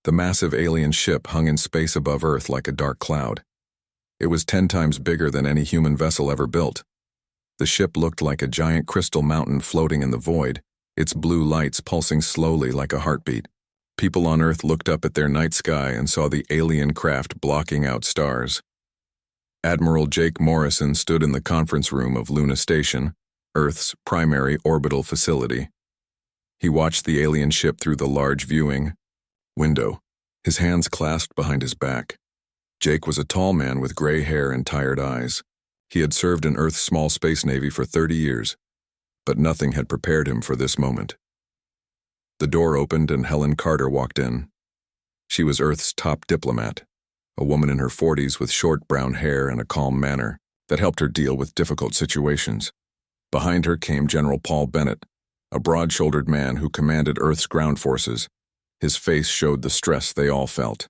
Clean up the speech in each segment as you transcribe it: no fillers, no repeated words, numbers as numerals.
The massive alien ship hung in space above Earth like a dark cloud. It was 10 times bigger than any human vessel ever built. The ship looked like a giant crystal mountain floating in the void, its blue lights pulsing slowly like a heartbeat. People on Earth looked up at their night sky and saw the alien craft blocking out stars. Admiral Jake Morrison stood in the conference room of Luna Station, Earth's primary orbital facility. He watched the alien ship through the large viewing window, his hands clasped behind his back. Jake was a tall man with gray hair and tired eyes. He had served in Earth's small space navy for 30 years, but nothing had prepared him for this moment. The door opened and Helen Carter walked in. She was Earth's top diplomat, a woman in her 40s with short brown hair and a calm manner that helped her deal with difficult situations. Behind her came General Paul Bennett, a broad-shouldered man who commanded Earth's ground forces. His face showed the stress they all felt.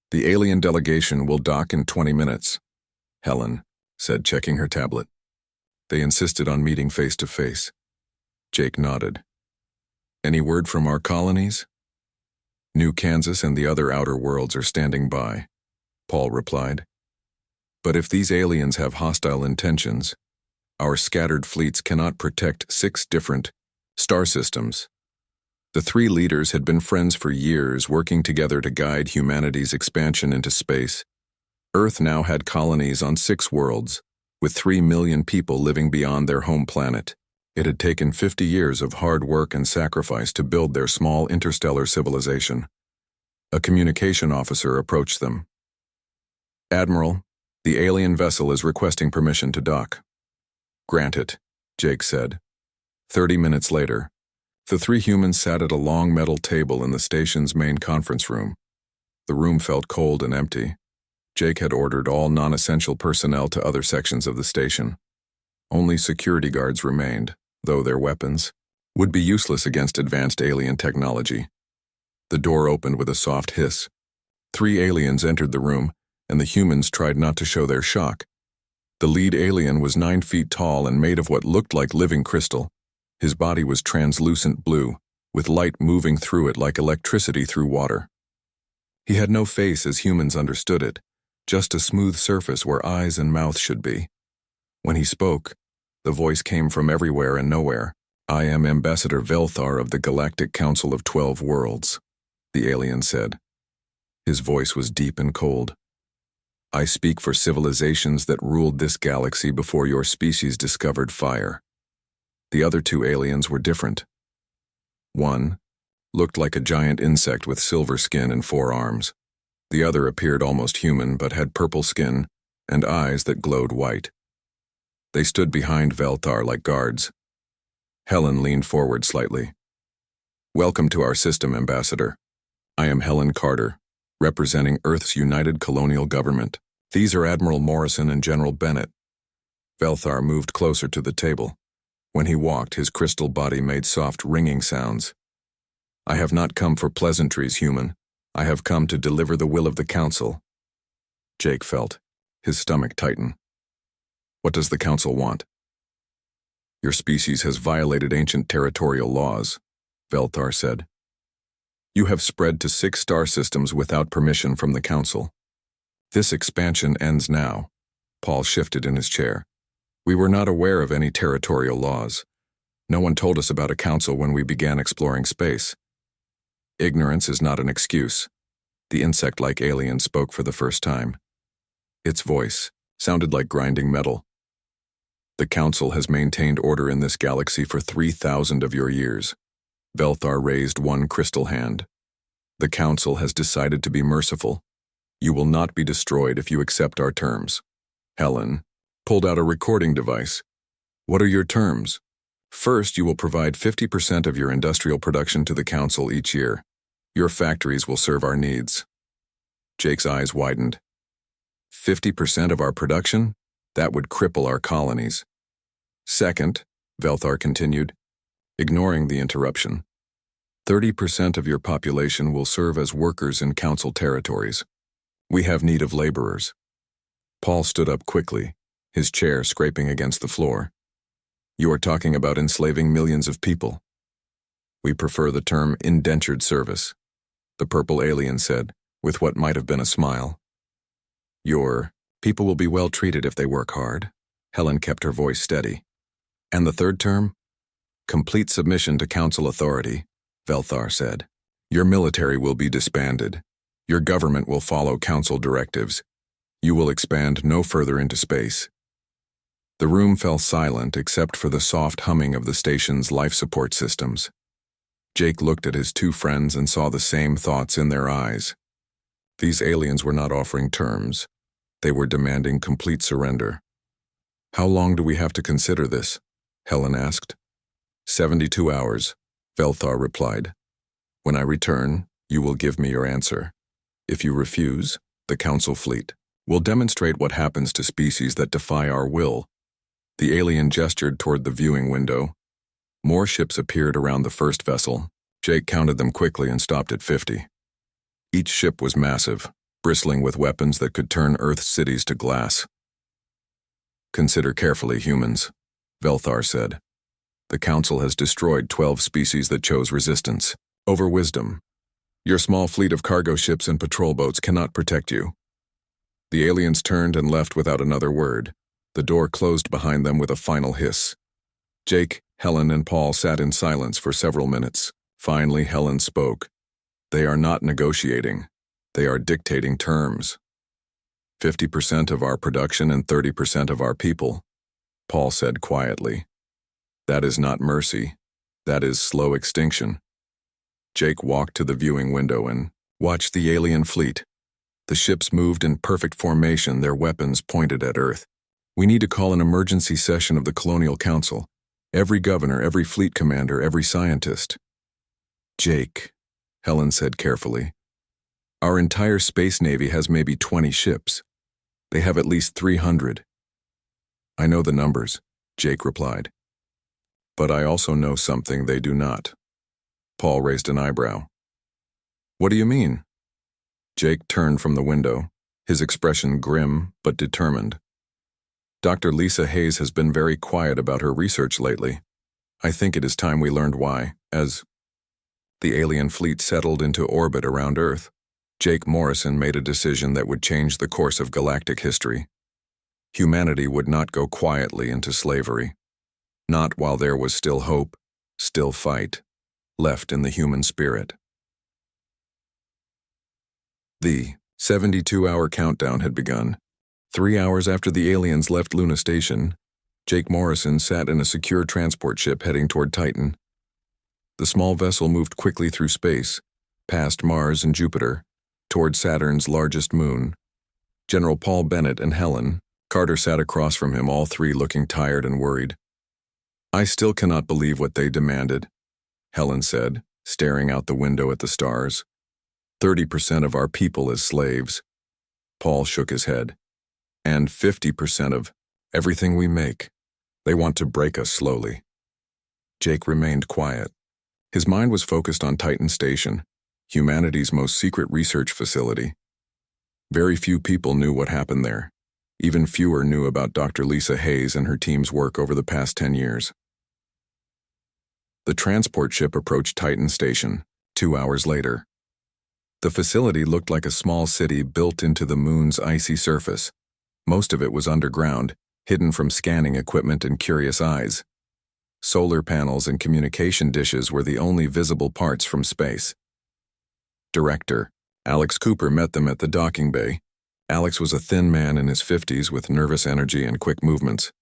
"The alien delegation will dock in 20 minutes, Helen said, checking her tablet. They insisted on meeting face to face. Jake nodded. "Any word from our colonies?" "New Kansas and the other outer worlds are standing by," Paul replied. "But if these aliens have hostile intentions, our scattered fleets cannot protect 6 different star systems." The 3 leaders had been friends for years, working together to guide humanity's expansion into space. Earth now had colonies on 6 worlds, with 3 million people living beyond their home planet. It had taken 50 years of hard work and sacrifice to build their small interstellar civilization. A communication officer approached them. "Admiral, the alien vessel is requesting permission to dock." "Grant it," Jake said. 30 minutes later, the 3 humans sat at a long metal table in the station's main conference room. The room felt cold and empty. Jake had ordered all non-essential personnel to other sections of the station. Only security guards remained, though their weapons would be useless against advanced alien technology. The door opened with a soft hiss. 3 aliens entered the room, and the humans tried not to show their shock. The lead alien was 9 feet tall and made of what looked like living crystal. His body was translucent blue, with light moving through it like electricity through water. He had no face as humans understood it, just a smooth surface where eyes and mouth should be. When he spoke, the voice came from everywhere and nowhere. "I am Ambassador Velthar of the Galactic Council of 12 Worlds," the alien said. His voice was deep and cold. "I speak for civilizations that ruled this galaxy before your species discovered fire." The other 2 aliens were different. One looked like a giant insect with silver skin and 4 arms. The other appeared almost human but had purple skin and eyes that glowed white. They stood behind Velthar like guards. Helen leaned forward slightly. "Welcome to our system, Ambassador. I am Helen Carter, representing Earth's United Colonial Government. These are Admiral Morrison and General Bennett." Velthar moved closer to the table. When he walked, his crystal body made soft ringing sounds. "I have not come for pleasantries, human. I have come to deliver the will of the Council." Jake felt his stomach tighten. "What does the Council want?" "Your species has violated ancient territorial laws," Velthar said. "You have spread to 6 star systems without permission from the Council. This expansion ends now." Paul shifted in his chair. "We were not aware of any territorial laws. No one told us about a council when we began exploring space." "Ignorance is not an excuse." The insect-like alien spoke for the first time. Its voice sounded like grinding metal. "The Council has maintained order in this galaxy for 3,000 of your years." Velthar raised one crystal hand. "The Council has decided to be merciful. You will not be destroyed if you accept our terms." Helen pulled out a recording device. "What are your terms?" "First, you will provide 50% of your industrial production to the Council each year. Your factories will serve our needs." Jake's eyes widened. 50% of our production? That would cripple our colonies. "Second," Velthar continued, ignoring the interruption, 30% of your population will serve as workers in Council territories. We have need of laborers." Paul stood up quickly, his chair scraping against the floor. "You are talking about enslaving millions of people." "We prefer the term indentured service." the purple alien said, with what might have been a smile. Your people will be well treated if they work hard. Helen kept her voice steady. And the third term? Complete submission to council authority, Velthar said. Your military will be disbanded. Your government will follow council directives. You will expand no further into space. The room fell silent except for the soft humming of the station's life support systems. Jake looked at his two friends and saw the same thoughts in their eyes. These aliens were not offering terms. They were demanding complete surrender. How long do we have to consider this? Helen asked. 72 hours, Velthar replied. When I return, you will give me your answer. If you refuse, the council fleet will demonstrate what happens to species that defy our will. The alien gestured toward the viewing window. More ships appeared around the first vessel. Jake counted them quickly and stopped at 50. Each ship was massive, bristling with weapons that could turn Earth's cities to glass. Consider carefully, humans, Velthar said. The Council has destroyed 12 species that chose resistance, over wisdom. Your small fleet of cargo ships and patrol boats cannot protect you. The aliens turned and left without another word. The door closed behind them with a final hiss. Jake, Helen, and Paul sat in silence for several minutes. Finally, Helen spoke. They are not negotiating. They are dictating terms. 50% of our production and 30% of our people, Paul said quietly. That is not mercy. That is slow extinction. Jake walked to the viewing window and watched the alien fleet. The ships moved in perfect formation, their weapons pointed at Earth. We need to call an emergency session of the Colonial Council. Every governor, every fleet commander, every scientist. Jake, Helen said carefully. Our entire space navy has maybe 20 ships. They have at least 300. I know the numbers, Jake replied. But I also know something they do not. Paul raised an eyebrow. What do you mean? Jake turned from the window, his expression grim but determined. Dr. Lisa Hayes has been very quiet about her research lately. I think it is time we learned why, as the alien fleet settled into orbit around Earth. Jake Morrison made a decision that would change the course of galactic history. Humanity would not go quietly into slavery. Not while there was still hope, still fight, left in the human spirit. The 72-hour countdown had begun. 3 hours after the aliens left Luna Station, Jake Morrison sat in a secure transport ship heading toward Titan. The small vessel moved quickly through space, past Mars and Jupiter, toward Saturn's largest moon. General Paul Bennett and Helen Carter sat across from him, all three looking tired and worried. I still cannot believe what they demanded, Helen said, staring out the window at the stars. 30% of our people as slaves. Paul shook his head. And 50% of everything we make. They want to break us slowly. Jake remained quiet. His mind was focused on Titan Station, humanity's most secret research facility. Very few people knew what happened there. Even fewer knew about Dr. Lisa Hayes and her team's work over the past 10 years. The transport ship approached Titan Station 2 hours later. The facility looked like a small city built into the moon's icy surface. Most of it was underground, hidden from scanning equipment and curious eyes. Solar panels and communication dishes were the only visible parts from space. Director Alex Cooper met them at the docking bay. Alex was a thin man in his 50s with nervous energy and quick movements.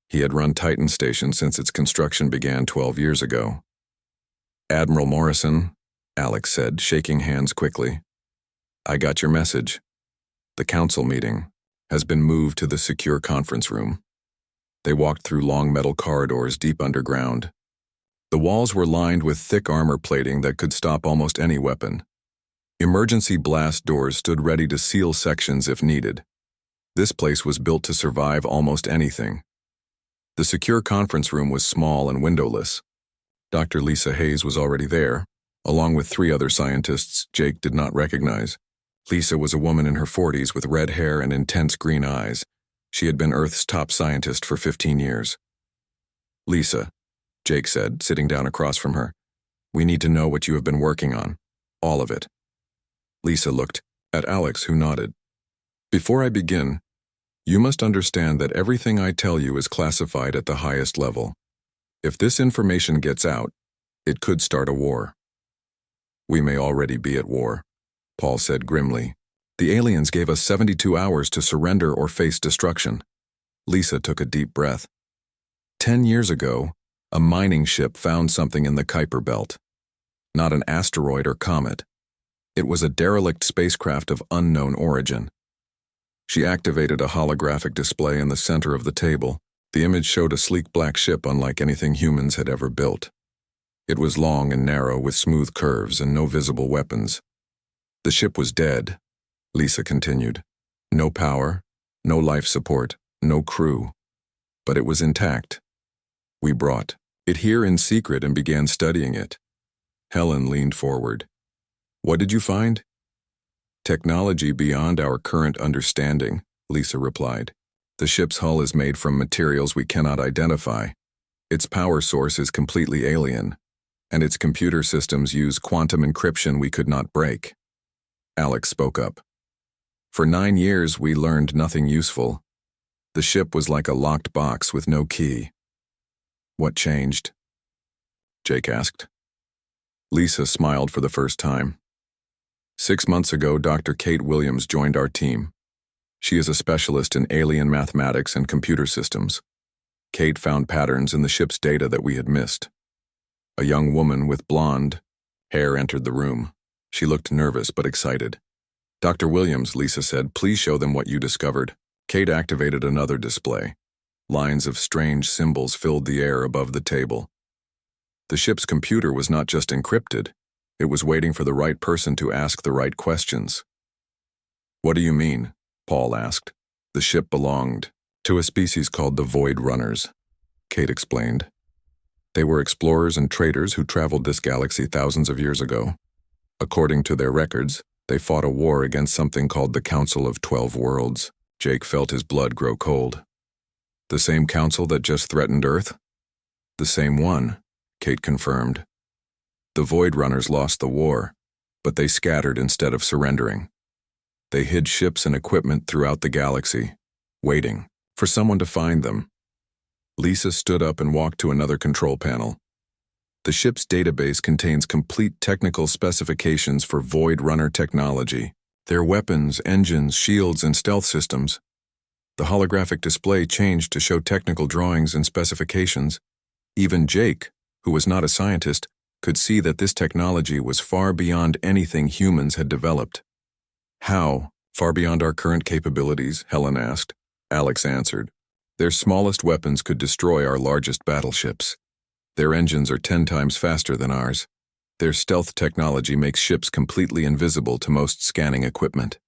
He had run Titan Station since its construction began 12 years ago. Admiral Morrison, Alex said, shaking hands quickly. I got your message. The council meeting has been moved to the secure conference room. They walked through long metal corridors deep underground. The walls were lined with thick armor plating that could stop almost any weapon. Emergency blast doors stood ready to seal sections if needed. This place was built to survive almost anything. The secure conference room was small and windowless. Dr. Lisa Hayes was already there, along with 3 other scientists Jake did not recognize. Lisa was a woman in her 40s with red hair and intense green eyes. She had been Earth's top scientist for 15 years. Lisa, Jake said, sitting down across from her, we need to know what you have been working on. All of it. Lisa looked at Alex, who nodded. Before I begin, you must understand that everything I tell you is classified at the highest level. If this information gets out, it could start a war. We may already be at war, Paul said grimly. The aliens gave us 72 hours to surrender or face destruction. Lisa took a deep breath. 10 years ago, a mining ship found something in the Kuiper Belt. Not an asteroid or comet. It was a derelict spacecraft of unknown origin. She activated a holographic display in the center of the table. The image showed a sleek black ship unlike anything humans had ever built. It was long and narrow with smooth curves and no visible weapons. The ship was dead, Lisa continued. No power, no life support, no crew. But it was intact. We brought it here in secret and began studying it. Helen leaned forward. What did you find? Technology beyond our current understanding, Lisa replied. The ship's hull is made from materials we cannot identify. Its power source is completely alien, and its computer systems use quantum encryption we could not break. Alex spoke up. For 9 years, we learned nothing useful. The ship was like a locked box with no key. What changed? Jake asked. Lisa smiled for the first time. 6 months ago, Dr. Kate Williams joined our team. She is a specialist in alien mathematics and computer systems. Kate found patterns in the ship's data that we had missed. A young woman with blonde hair entered the room. She looked nervous but excited. Dr. Williams, Lisa said, please show them what you discovered. Kate activated another display. Lines of strange symbols filled the air above the table. The ship's computer was not just encrypted, it was waiting for the right person to ask the right questions. What do you mean? Paul asked. The ship belonged to a species called the Void Runners, Kate explained. They were explorers and traders who traveled this galaxy thousands of years ago. According to their records, they fought a war against something called the Council of 12 Worlds. Jake felt his blood grow cold. The same council that just threatened Earth? The same one, Kate confirmed. The Void Runners lost the war, but they scattered instead of surrendering. They hid ships and equipment throughout the galaxy, waiting for someone to find them. Lisa stood up and walked to another control panel. The ship's database contains complete technical specifications for Void Runner technology, their weapons, engines, shields, and stealth systems. The holographic display changed to show technical drawings and specifications. Even Jake, who was not a scientist, could see that this technology was far beyond anything humans had developed. How? Far beyond our current capabilities? Helen asked. Alex answered. Their smallest weapons could destroy our largest battleships. Their engines are 10 times faster than ours. Their stealth technology makes ships completely invisible to most scanning equipment.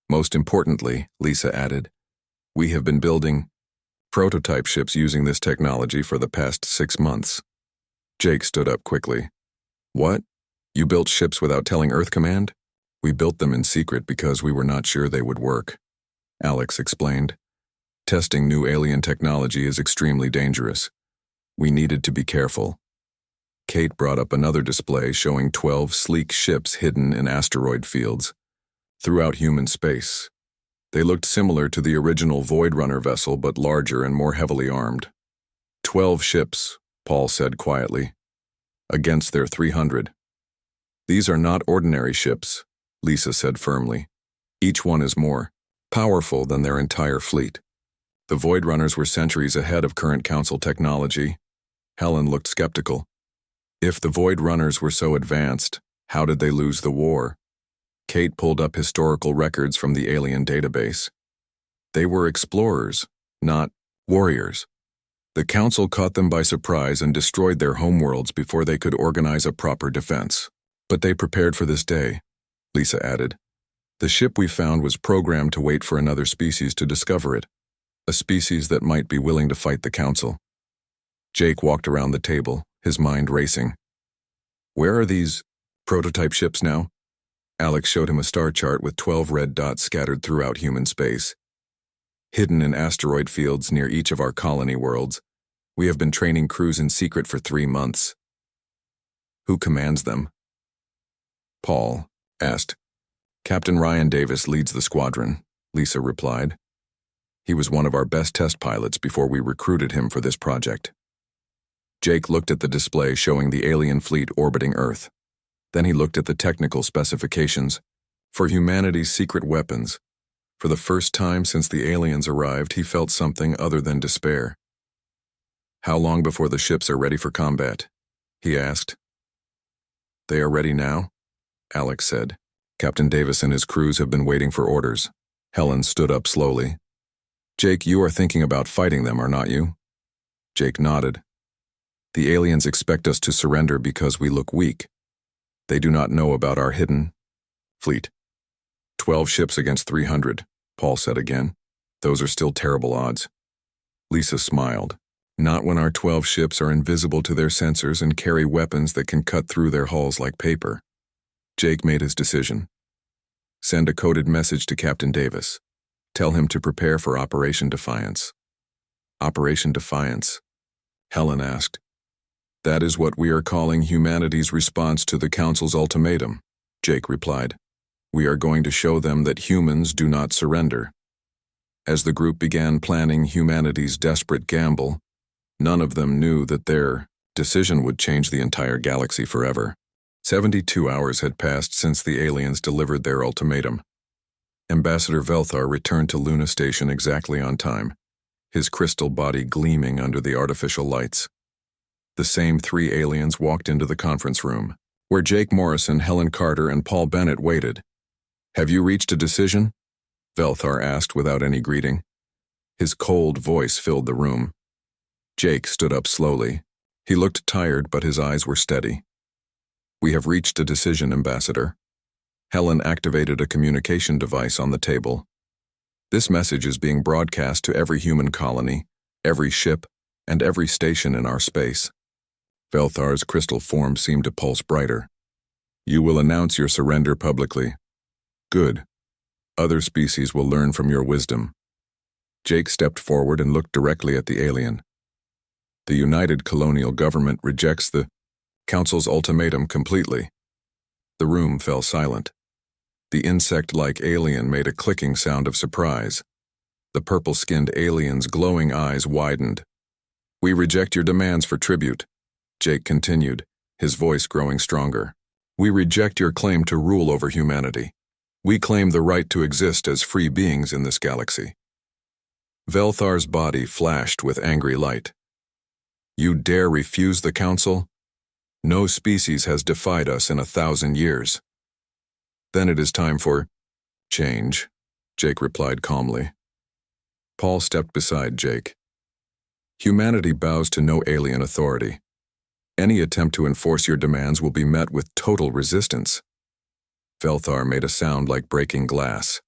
Most importantly, Lisa added, we have been building prototype ships using this technology for the past 6 months. Jake stood up quickly. What? You built ships without telling Earth Command? We built them in secret because we were not sure they would work. Alex explained. Testing new alien technology is extremely dangerous. We needed to be careful. Kate brought up another display showing 12 sleek ships hidden in asteroid fields throughout human space. They looked similar to the original Void Runner vessel but larger and more heavily armed. 12 ships, Paul said quietly, against their 300. These are not ordinary ships, Lisa said firmly. Each one is more powerful than their entire fleet. The Void Runners were centuries ahead of current Council technology. Helen looked skeptical. If the Void Runners were so advanced, how did they lose the war? Kate pulled up historical records from the alien database. They were explorers, not warriors. The Council caught them by surprise and destroyed their homeworlds before they could organize a proper defense. But they prepared for this day, Lisa added. The ship we found was programmed to wait for another species to discover it, a species that might be willing to fight the Council. Jake walked around the table, his mind racing. Where are these prototype ships now? Alex showed him a star chart with 12 red dots scattered throughout human space. Hidden in asteroid fields near each of our colony worlds, we have been training crews in secret for 3 months. Who commands them? Paul asked. Captain Ryan Davis leads the squadron, Lisa replied. He was one of our best test pilots before we recruited him for this project. Jake looked at the display showing the alien fleet orbiting Earth. Then he looked at the technical specifications. For humanity's secret weapons, for the first time since the aliens arrived, he felt something other than despair. How long before the ships are ready for combat? He asked. They are ready now, Alex said. Captain Davis and his crews have been waiting for orders. Helen stood up slowly. Jake, you are thinking about fighting them, are not you? Jake nodded. The aliens expect us to surrender because we look weak. They do not know about our hidden fleet. 12 ships against 300, Paul said again. Those are still terrible odds. Lisa smiled. Not when our 12 ships are invisible to their sensors and carry weapons that can cut through their hulls like paper. Jake made his decision. Send a coded message to Captain Davis. Tell him to prepare for Operation Defiance. Operation Defiance? Helen asked. That is what we are calling humanity's response to the Council's ultimatum, Jake replied. We are going to show them that humans do not surrender. As the group began planning humanity's desperate gamble, none of them knew that their decision would change the entire galaxy forever. 72 hours had passed since the aliens delivered their ultimatum. Ambassador Velthar returned to Luna Station exactly on time, his crystal body gleaming under the artificial lights. The same 3 aliens walked into the conference room, where Jake Morrison, Helen Carter, and Paul Bennett waited. Have you reached a decision? Velthar asked without any greeting. His cold voice filled the room. Jake stood up slowly. He looked tired, but his eyes were steady. We have reached a decision, Ambassador. Helen activated a communication device on the table. This message is being broadcast to every human colony, every ship, and every station in our space. Velthar's crystal form seemed to pulse brighter. You will announce your surrender publicly. Good. Other species will learn from your wisdom. Jake stepped forward and looked directly at the alien. The United Colonial Government rejects the Council's ultimatum completely. The room fell silent. The insect-like alien made a clicking sound of surprise. The purple-skinned alien's glowing eyes widened. We reject your demands for tribute, Jake continued, his voice growing stronger. We reject your claim to rule over humanity. We claim the right to exist as free beings in this galaxy. Velthar's body flashed with angry light. You dare refuse the Council? No species has defied us in 1,000 years. Then it is time for change, Jake replied calmly. Paul stepped beside Jake. Humanity bows to no alien authority. Any attempt to enforce your demands will be met with total resistance. Velthar made a sound like breaking glass.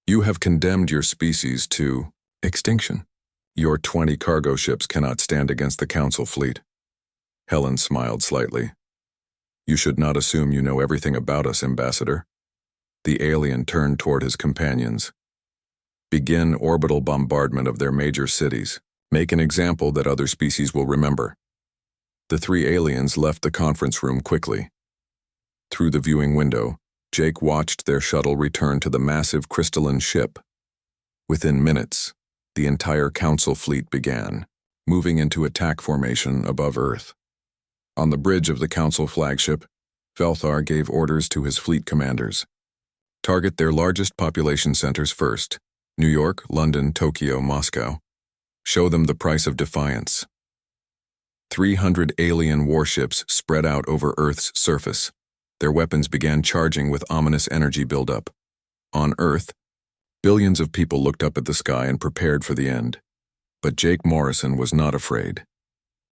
You have condemned your species to extinction. Your 20 cargo ships cannot stand against the Council fleet. Helen smiled slightly. You should not assume you know everything about us, Ambassador. The alien turned toward his companions. Begin orbital bombardment of their major cities. Make an example that other species will remember. The 3 aliens left the conference room quickly. Through the viewing window, Jake watched their shuttle return to the massive crystalline ship. Within minutes, the entire Council fleet began, moving into attack formation above Earth. On the bridge of the Council flagship, Velthar gave orders to his fleet commanders. Target their largest population centers first: New York, London, Tokyo, Moscow. Show them the price of defiance. 300 alien warships spread out over Earth's surface. Their weapons began charging with ominous energy buildup. On Earth, billions of people looked up at the sky and prepared for the end. But Jake Morrison was not afraid.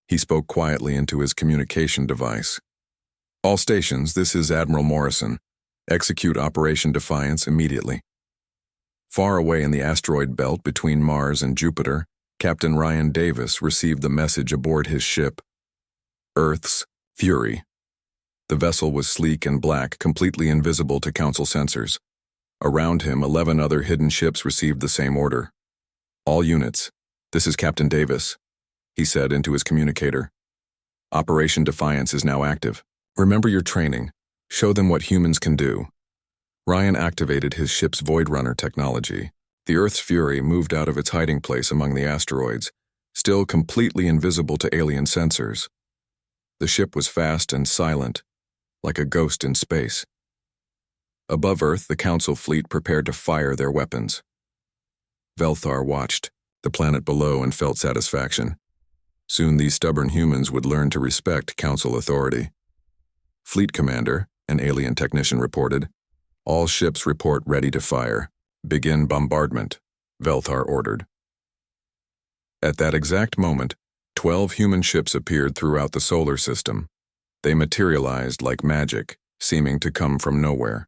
He spoke quietly into his communication device. All stations, this is Admiral Morrison. Execute Operation Defiance immediately. Far away in the asteroid belt between Mars and Jupiter, Captain Ryan Davis received the message aboard his ship. Earth's Fury. The vessel was sleek and black, completely invisible to Council sensors. Around him, 11 other hidden ships received the same order. All units, this is Captain Davis, he said into his communicator. Operation Defiance is now active. Remember your training. Show them what humans can do. Ryan activated his ship's Void Runner technology. The Earth's Fury moved out of its hiding place among the asteroids, still completely invisible to alien sensors. The ship was fast and silent, like a ghost in space. Above Earth, the Council fleet prepared to fire their weapons. Velthar watched the planet below and felt satisfaction. Soon these stubborn humans would learn to respect Council authority. Fleet Commander, an alien technician, reported, "All ships report ready to fire. Begin bombardment," Velthar ordered. At that exact moment, 12 human ships appeared throughout the solar system. They materialized like magic, seeming to come from nowhere.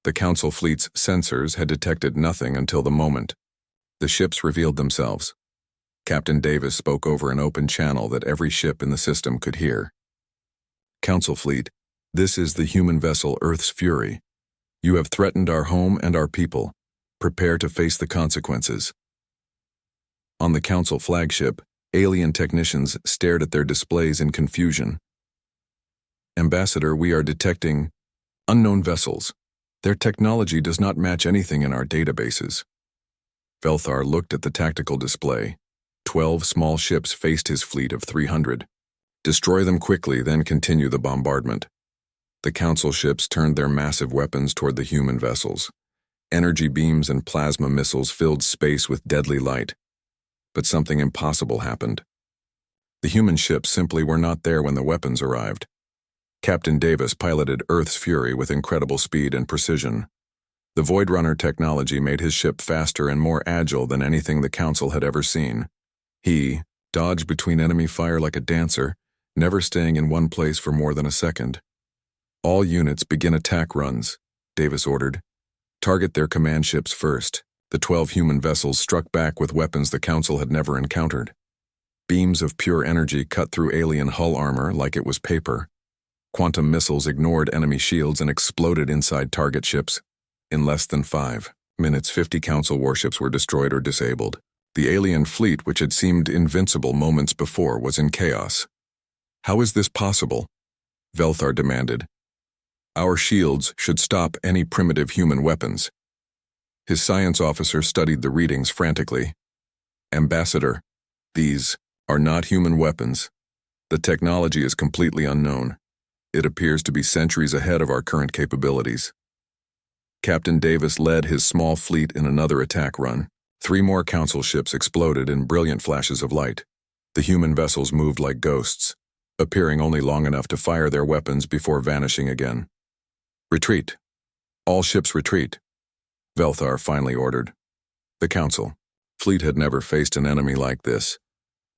The Council fleet's sensors had detected nothing until the moment. The ships revealed themselves. Captain Davis spoke over an open channel that every ship in the system could hear. "Council fleet, this is the human vessel Earth's Fury. You have threatened our home and our people. Prepare to face the consequences." On the Council flagship, alien technicians stared at their displays in confusion. "Ambassador, we are detecting unknown vessels. Their technology does not match anything in our databases." Velthar looked at the tactical display. 12 small ships faced his fleet of 300. "Destroy them quickly, then continue the bombardment." The Council ships turned their massive weapons toward the human vessels. Energy beams and plasma missiles filled space with deadly light. But something impossible happened. The human ships simply were not there when the weapons arrived. Captain Davis piloted Earth's Fury with incredible speed and precision. The Void Runner technology made his ship faster and more agile than anything the Council had ever seen. He dodged between enemy fire like a dancer, never staying in one place for more than a second. "All units begin attack runs," Davis ordered. "Target their command ships first." The 12 human vessels struck back with weapons the Council had never encountered. Beams of pure energy cut through alien hull armor like it was paper. Quantum missiles ignored enemy shields and exploded inside target ships. In less than 5 minutes, 50 Council warships were destroyed or disabled. The alien fleet, which had seemed invincible moments before, was in chaos. "How is this possible?" Velthar demanded. "Our shields should stop any primitive human weapons." His science officer studied the readings frantically. "Ambassador, these are not human weapons. The technology is completely unknown. It appears to be centuries ahead of our current capabilities." Captain Davis led his small fleet in another attack run. 3 more Council ships exploded in brilliant flashes of light. The human vessels moved like ghosts, appearing only long enough to fire their weapons before vanishing again. "Retreat. All ships retreat," Velthar finally ordered. The Council fleet had never faced an enemy like this.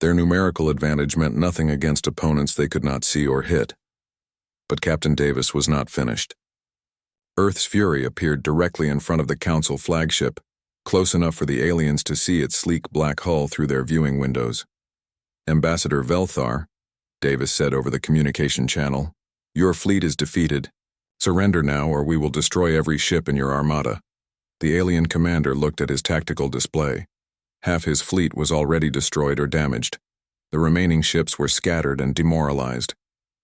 Their numerical advantage meant nothing against opponents they could not see or hit. But Captain Davis was not finished. Earth's Fury appeared directly in front of the Council flagship, close enough for the aliens to see its sleek black hull through their viewing windows. "Ambassador Velthar," Davis said over the communication channel, "your fleet is defeated. Surrender now or we will destroy every ship in your armada." The alien commander looked at his tactical display. Half his fleet was already destroyed or damaged. The remaining ships were scattered and demoralized.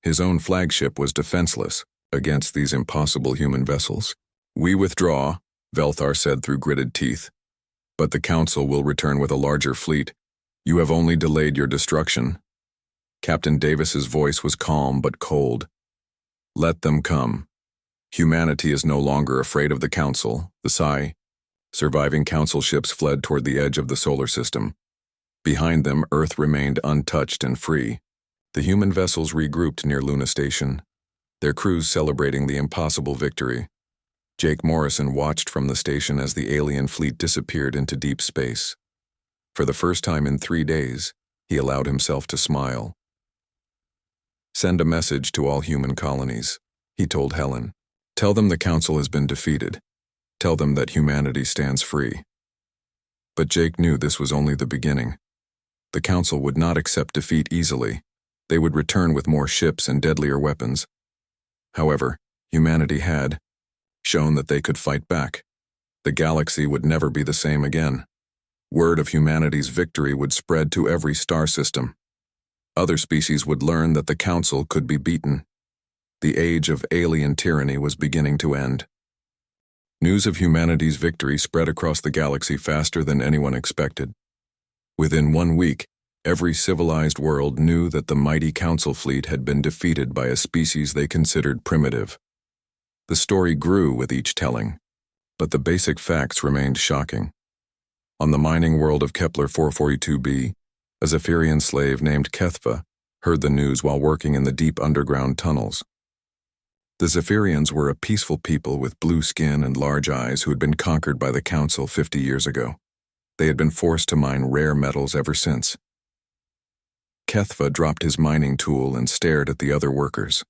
His own flagship was defenseless against these impossible human vessels. "We withdraw," Velthar said through gritted teeth. "But the Council will return with a larger fleet. You have only delayed your destruction." Captain Davis's voice was calm but cold. "Let them come. Humanity is no longer afraid of the Council." The surviving Council ships fled toward the edge of the solar system. Behind them, Earth remained untouched and free. The human vessels regrouped near Luna Station, their crews celebrating the impossible victory. Jake Morrison watched from the station as the alien fleet disappeared into deep space. For the first time in 3 days, he allowed himself to smile. "Send a message to all human colonies," he told Helen. "Tell them the Council has been defeated. Tell them that humanity stands free." But Jake knew this was only the beginning. The Council would not accept defeat easily. They would return with more ships and deadlier weapons. However, humanity had shown that they could fight back. The galaxy would never be the same again. Word of humanity's victory would spread to every star system. Other species would learn that the Council could be beaten. The age of alien tyranny was beginning to end. News of humanity's victory spread across the galaxy faster than anyone expected. Within 1 week, every civilized world knew that the mighty Council fleet had been defeated by a species they considered primitive. The story grew with each telling, but the basic facts remained shocking. On the mining world of Kepler 442b, a Zephyrian slave named Kethva heard the news while working in the deep underground tunnels. The Zephyrians were a peaceful people with blue skin and large eyes who had been conquered by the Council 50 years ago. They had been forced to mine rare metals ever since. Kethva dropped his mining tool and stared at the other workers.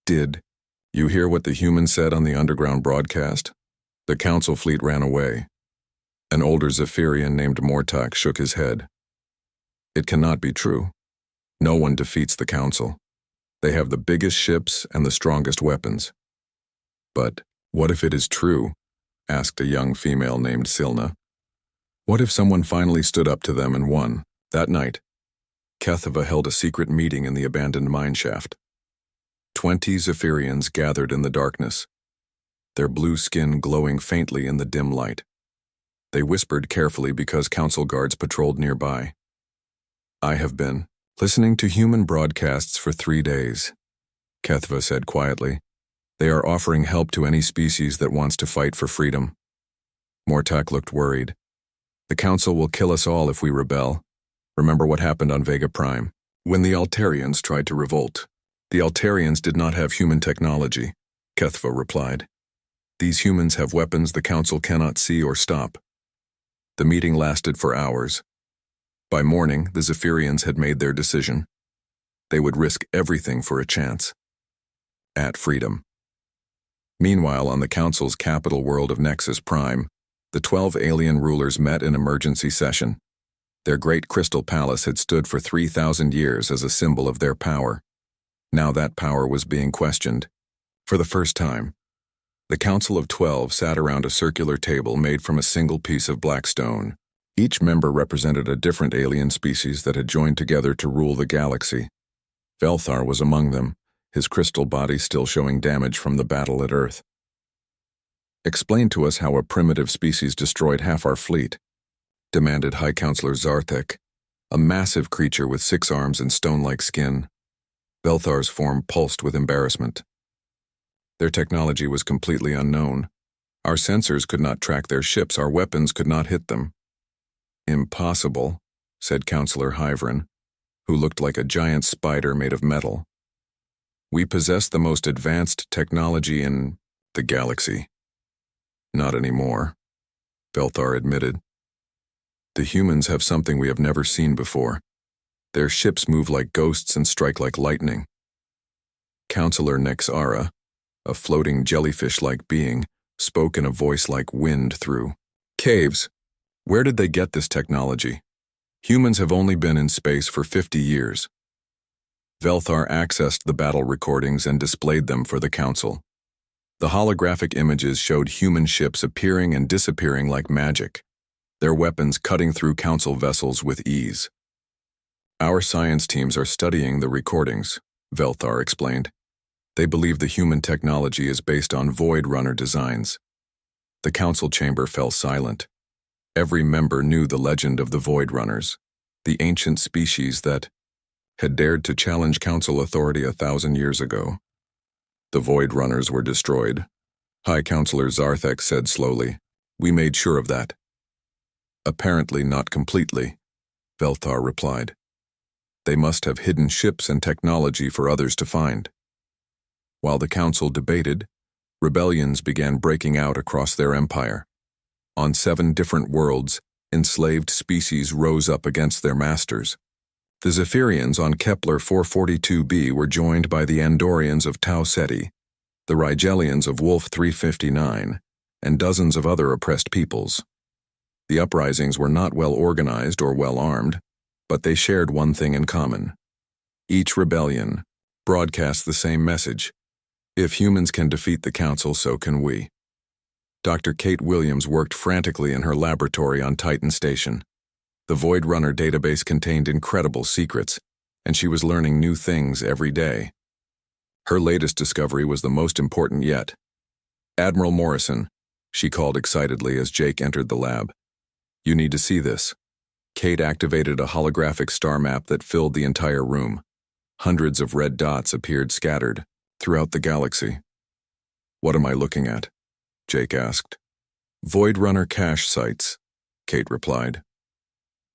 "Did you hear what the human said on the underground broadcast? The Council fleet ran away." An older Zephyrian named Mortak shook his head. "It cannot be true. No one defeats the Council. They have the biggest ships and the strongest weapons." "But what if it is true?" asked a young female named Silna. "What if someone finally stood up to them and won?" That night, Kethva held a secret meeting in the abandoned mineshaft. 20 Zephyrians gathered in the darkness, their blue skin glowing faintly in the dim light. They whispered carefully because Council guards patrolled nearby. "I have been listening to human broadcasts for 3 days," Kethva said quietly. "They are offering help to any species that wants to fight for freedom." Mortak looked worried. "The Council will kill us all if we rebel. Remember what happened on Vega Prime, when the Altarians tried to revolt. The Altarians did not have human technology," Kethva replied. "These humans have weapons the Council cannot see or stop." The meeting lasted for hours. By morning, the Zephyrians had made their decision. They would risk everything for a chance at freedom. Meanwhile, on the Council's capital world of Nexus Prime, the 12 alien rulers met in emergency session. Their great crystal palace had stood for 3,000 years as a symbol of their power. Now that power was being questioned. For the first time, the Council of 12 sat around a circular table made from a single piece of black stone. Each member represented a different alien species that had joined together to rule the galaxy. Velthar was among them, his crystal body still showing damage from the battle at Earth. "Explain to us how a primitive species destroyed half our fleet," demanded High Counselor Zarthek, a massive creature with 6 arms and stone-like skin. Velthar's form pulsed with embarrassment. "Their technology was completely unknown. Our sensors could not track their ships, our weapons could not hit them." "Impossible," said Counselor Hyvren, who looked like a giant spider made of metal. "We possess the most advanced technology in the galaxy." "Not anymore," Velthar admitted. "The humans have something we have never seen before. Their ships move like ghosts and strike like lightning." Counselor Nexara, a floating jellyfish-like being, spoke in a voice like wind through caves. "Where did they get this technology? Humans have only been in space for 50 years. Velthar accessed the battle recordings and displayed them for the Council. The holographic images showed human ships appearing and disappearing like magic, their weapons cutting through Council vessels with ease. "Our science teams are studying the recordings," Velthar explained. "They believe the human technology is based on Void Runner designs." The Council chamber fell silent. Every member knew the legend of the Void Runners, the ancient species that had dared to challenge Council authority 1,000 years ago. "The Void Runners were destroyed," High Counselor Zarthek said slowly. "We made sure of that." "Apparently not completely," Velthar replied. "They must have hidden ships and technology for others to find." While the Council debated, rebellions began breaking out across their empire. On 7 different worlds, enslaved species rose up against their masters. The Zephyrians on Kepler 442b were joined by the Andorians of Tau Ceti, the Rigelians of Wolf 359, and dozens of other oppressed peoples. The uprisings were not well organized or well armed, but they shared one thing in common. Each rebellion broadcast the same message: if humans can defeat the Council, so can we. Dr. Kate Williams worked frantically in her laboratory on Titan Station. The Void Runner database contained incredible secrets, and she was learning new things every day. Her latest discovery was the most important yet. "Admiral Morrison," she called excitedly as Jake entered the lab. "You need to see this." Kate activated a holographic star map that filled the entire room. Hundreds of red dots appeared scattered throughout the galaxy. "What am I looking at?" Jake asked. "Void Runner cache sites," Kate replied.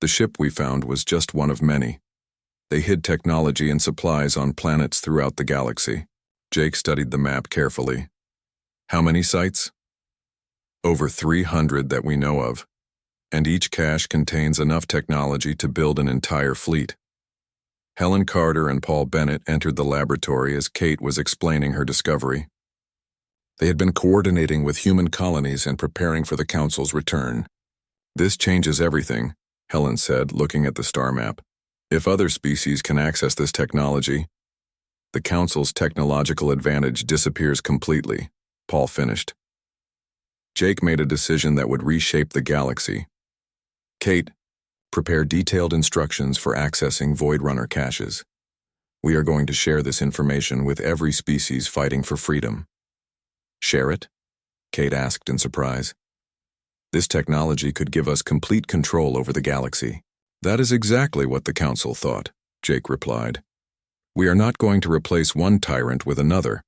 "The ship we found was just one of many. They hid technology and supplies on planets throughout the galaxy." Jake studied the map carefully. "How many sites?" "Over 300 that we know of, and each cache contains enough technology to build an entire fleet." Helen Carter and Paul Bennett entered the laboratory as Kate was explaining her discovery. They had been coordinating with human colonies and preparing for the Council's return. "This changes everything," Helen said, looking at the star map. "If other species can access this technology, the Council's technological advantage disappears completely," Paul finished. Jake made a decision that would reshape the galaxy. "Kate, prepare detailed instructions for accessing Void Runner caches. We are going to share this information with every species fighting for freedom." "Share it?" Kate asked in surprise. "This technology could give us complete control over the galaxy." "That is exactly what the Council thought," Jake replied. "We are not going to replace one tyrant with another.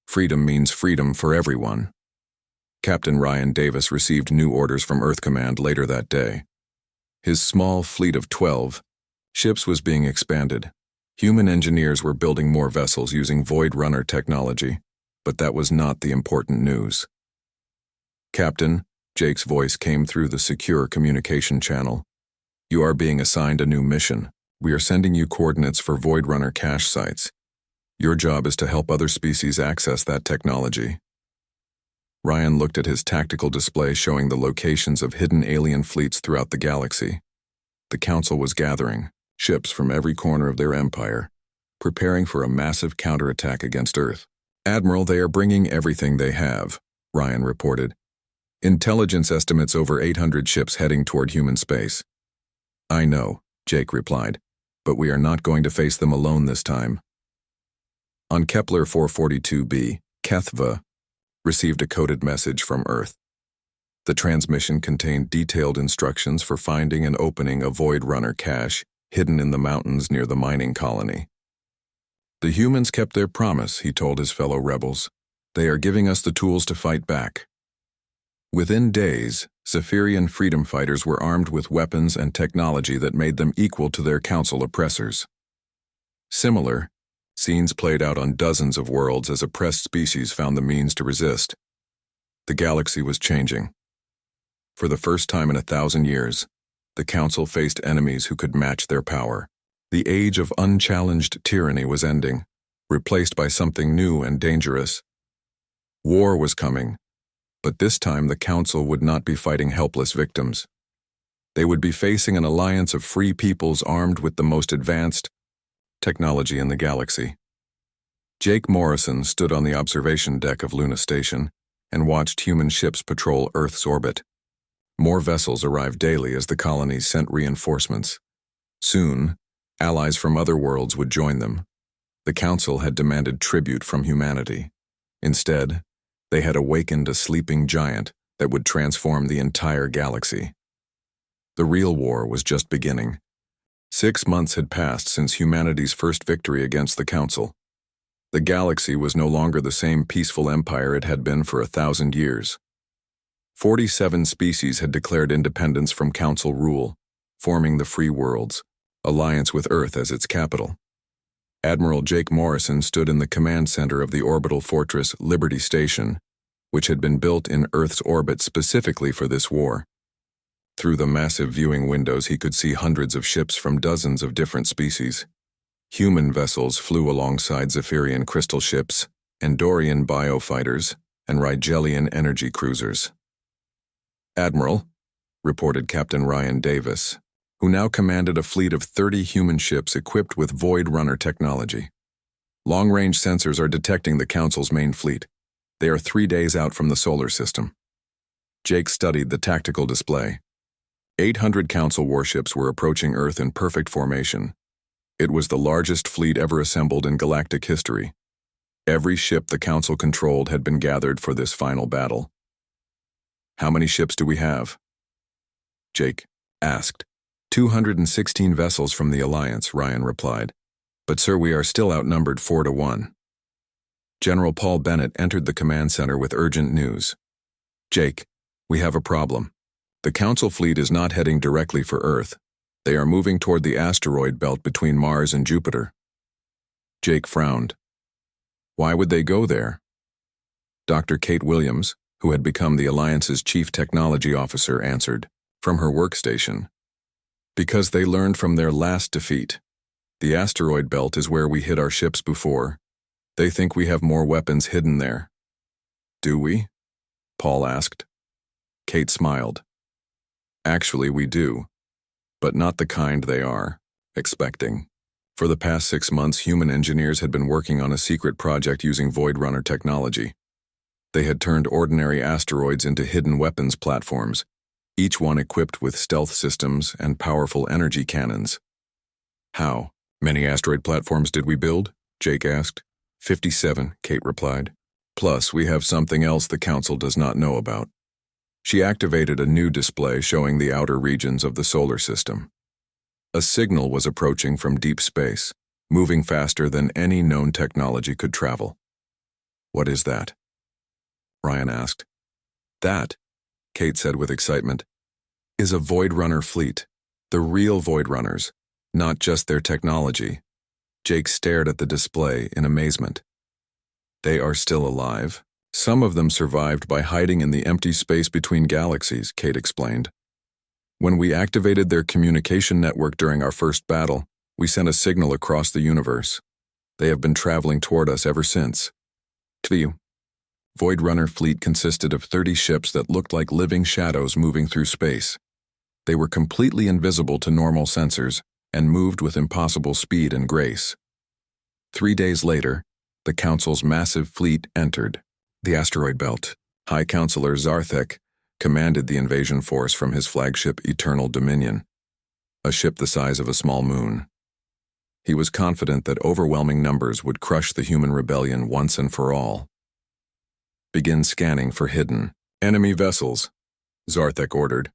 Freedom means freedom for everyone." Captain Ryan Davis received new orders from Earth Command later that day. His small fleet of 12 ships was being expanded. Human engineers were building more vessels using Void Runner technology, but that was not the important news. "Captain," Jake's voice came through the secure communication channel. "You are being assigned a new mission. We are sending you coordinates for Void Runner cache sites. Your job is to help other species access that technology." Ryan looked at his tactical display showing the locations of hidden alien fleets throughout the galaxy. The Council was gathering, ships from every corner of their empire, preparing for a massive counterattack against Earth. "Admiral, they are bringing everything they have," Ryan reported. "Intelligence estimates over 800 ships heading toward human space." "I know," Jake replied, "but we are not going to face them alone this time." On Kepler 442b, Kethva received a coded message from Earth. The transmission contained detailed instructions for finding and opening a Void Runner cache hidden in the mountains near the mining colony. "The humans kept their promise," he told his fellow rebels. "They are giving us the tools to fight back." Within days, Zephyrian freedom fighters were armed with weapons and technology that made them equal to their Council oppressors. Similar scenes played out on dozens of worlds as oppressed species found the means to resist. The galaxy was changing. For the first time in 1,000 years, the Council faced enemies who could match their power. The age of unchallenged tyranny was ending, replaced by something new and dangerous. War was coming, but this time the Council would not be fighting helpless victims. They would be facing an alliance of free peoples armed with the most advanced technology in the galaxy. Jake Morrison stood on the observation deck of Luna Station and watched human ships patrol Earth's orbit. More vessels arrived daily as the colonies sent reinforcements. Soon, allies from other worlds would join them. The Council had demanded tribute from humanity. Instead, they had awakened a sleeping giant that would transform the entire galaxy. The real war was just beginning. 6 months had passed since humanity's first victory against the Council. The galaxy was no longer the same peaceful empire it had been for 1,000 years. 47 species had declared independence from Council rule, forming the Free Worlds, alliance with Earth as its capital. Admiral Jake Morrison stood in the command center of the orbital fortress Liberty Station, which had been built in Earth's orbit specifically for this war. Through the massive viewing windows he could see hundreds of ships from dozens of different species. Human vessels flew alongside Zephyrian crystal ships, Andorian biofighters, and Rigelian energy cruisers. "Admiral," reported Captain Ryan Davis, who now commanded a fleet of 30 human ships equipped with Void Runner technology. "Long-range sensors are detecting the Council's main fleet. They are 3 days out from the solar system." Jake studied the tactical display. 800 Council warships were approaching Earth in perfect formation. It was the largest fleet ever assembled in galactic history. Every ship the Council controlled had been gathered for this final battle. "How many ships do we have?" Jake asked. 216 vessels from the Alliance, Ryan replied. "But sir, we are still outnumbered 4-1. General Paul Bennett entered the command center with urgent news. "Jake, we have a problem. The Council fleet is not heading directly for Earth. They are moving toward the asteroid belt between Mars and Jupiter." Jake frowned. "Why would they go there?" Dr. Kate Williams, who had become the Alliance's chief technology officer, answered, from her workstation. "Because they learned from their last defeat. The asteroid belt is where we hid our ships before. They think we have more weapons hidden there." "Do we?" Paul asked. Kate smiled. "Actually, we do, but not the kind they are expecting." For the past 6 months, human engineers had been working on a secret project using Void Runner technology. They had turned ordinary asteroids into hidden weapons platforms, each one equipped with stealth systems and powerful energy cannons. "How many asteroid platforms did we build?" Jake asked. 57, Kate replied. "Plus, we have something else the Council does not know about." She activated a new display showing the outer regions of the solar system. A signal was approaching from deep space, moving faster than any known technology could travel. "What is that?" Ryan asked. "That," Kate said with excitement, "is a Void Runner fleet. The real Void Runners, not just their technology." Jake stared at the display in amazement. "They are still alive. Some of them survived by hiding in the empty space between galaxies," Kate explained. "When we activated their communication network during our first battle, we sent a signal across the universe. They have been traveling toward us ever since." The Void Runner fleet consisted of 30 ships that looked like living shadows moving through space. They were completely invisible to normal sensors and moved with impossible speed and grace. 3 days later, the Council's massive fleet entered the asteroid belt. High Counselor Zarthek commanded the invasion force from his flagship Eternal Dominion, a ship the size of a small moon. He was confident that overwhelming numbers would crush the human rebellion once and for all. "Begin scanning for hidden enemy vessels," Zarthek ordered.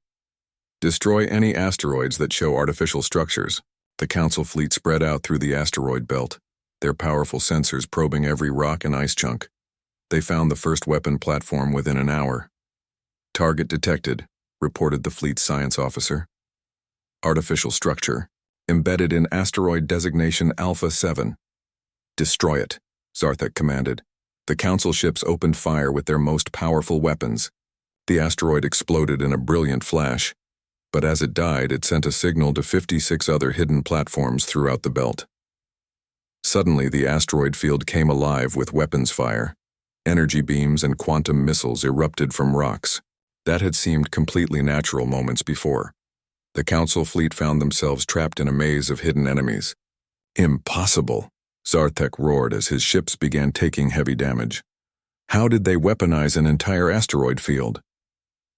"Destroy any asteroids that show artificial structures." The Council fleet spread out through the asteroid belt, their powerful sensors probing every rock and ice chunk. They found the first weapon platform within an hour. "Target detected," reported the fleet's science officer. "Artificial structure, embedded in asteroid designation Alpha 7. "Destroy it," Zarthek commanded. The Council ships opened fire with their most powerful weapons. The asteroid exploded in a brilliant flash, but as it died, it sent a signal to 56 other hidden platforms throughout the belt. Suddenly, the asteroid field came alive with weapons fire. Energy beams and quantum missiles erupted from rocks. That had seemed completely natural moments before. The Council fleet found themselves trapped in a maze of hidden enemies. "Impossible," Zarthek roared as his ships began taking heavy damage. "How did they weaponize an entire asteroid field?"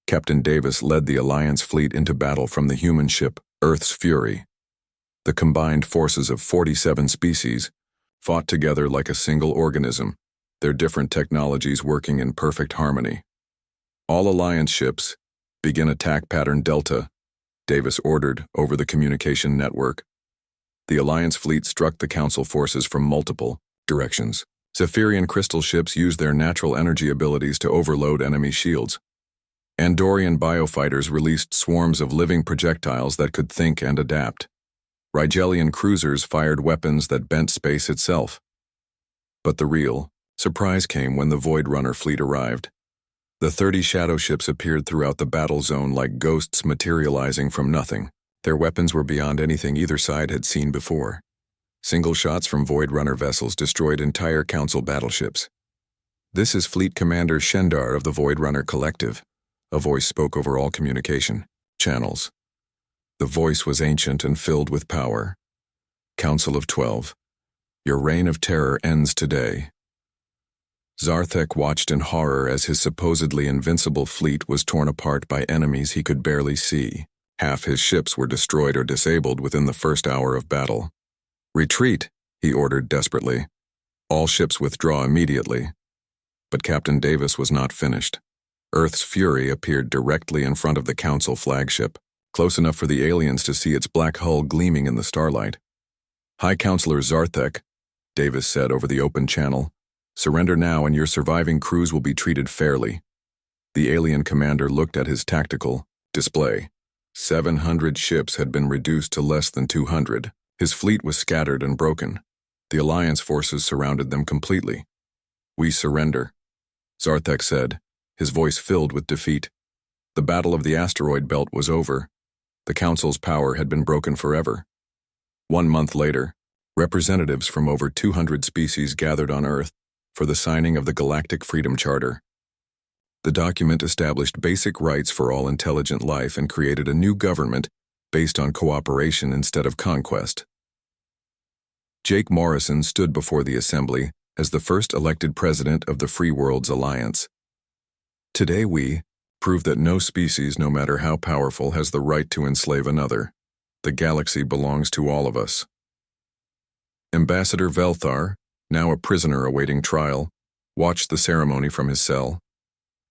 Captain Davis led the Alliance fleet into battle from the human ship Earth's Fury. The combined forces of 47 species fought together like a single organism, their different technologies working in perfect harmony. "All Alliance ships, begin attack pattern Delta," Davis ordered over the communication network. The Alliance fleet struck the Council forces from multiple directions. Zephyrian crystal ships used their natural energy abilities to overload enemy shields. Andorian biofighters released swarms of living projectiles that could think and adapt. Rigelian cruisers fired weapons that bent space itself. But the real surprise came when the Void Runner fleet arrived. The 30 shadow ships appeared throughout the battle zone like ghosts materializing from nothing. Their weapons were beyond anything either side had seen before. Single shots from Void Runner vessels destroyed entire Council battleships. "This is Fleet Commander Shendar of the Void Runner Collective," a voice spoke over all communication channels. The voice was ancient and filled with power. "Council of 12, your reign of terror ends today." Zarthek watched in horror as his supposedly invincible fleet was torn apart by enemies he could barely see. Half his ships were destroyed or disabled within the first hour of battle. "Retreat," he ordered desperately. All ships withdraw immediately. But Captain Davis was not finished. Earth's Fury appeared directly in front of the Council flagship, close enough for the aliens to see its black hull gleaming in the starlight. "High Counselor Zarthek," Davis said over the open channel, "surrender now and your surviving crews will be treated fairly." The alien commander looked at his tactical display. 700 ships had been reduced to less than 200. His fleet was scattered and broken. The Alliance forces surrounded them completely. "We surrender," Zarthek said, his voice filled with defeat. The Battle of the Asteroid Belt was over. The Council's power had been broken forever. 1 month later, representatives from over 200 species gathered on Earth for the signing of the Galactic Freedom Charter. The document established basic rights for all intelligent life and created a new government based on cooperation instead of conquest. Jake Morrison stood before the Assembly as the first elected president of the Free Worlds Alliance. "Today we prove that no species, no matter how powerful, has the right to enslave another. The galaxy belongs to all of us." Ambassador Velthar, now a prisoner awaiting trial, watched the ceremony from his cell.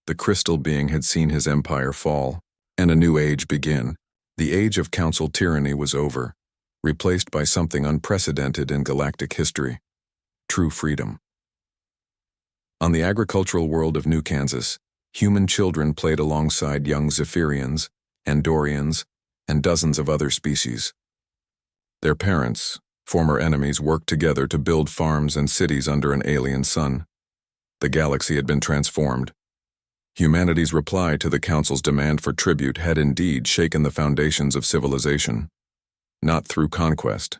The crystal being had seen his empire fall, and a new age begin. The age of Council tyranny was over, replaced by something unprecedented in galactic history: true freedom. On the agricultural world of New Kansas, human children played alongside young Zephyrians, Andorians, and dozens of other species. Their parents, former enemies, worked together to build farms and cities under an alien sun. The galaxy had been transformed. Humanity's reply to the Council's demand for tribute had indeed shaken the foundations of civilization. Not through conquest,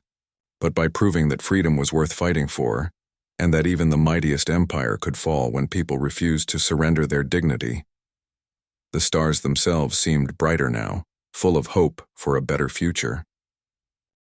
but by proving that freedom was worth fighting for, and that even the mightiest empire could fall when people refused to surrender their dignity. The stars themselves seemed brighter now, full of hope for a better future.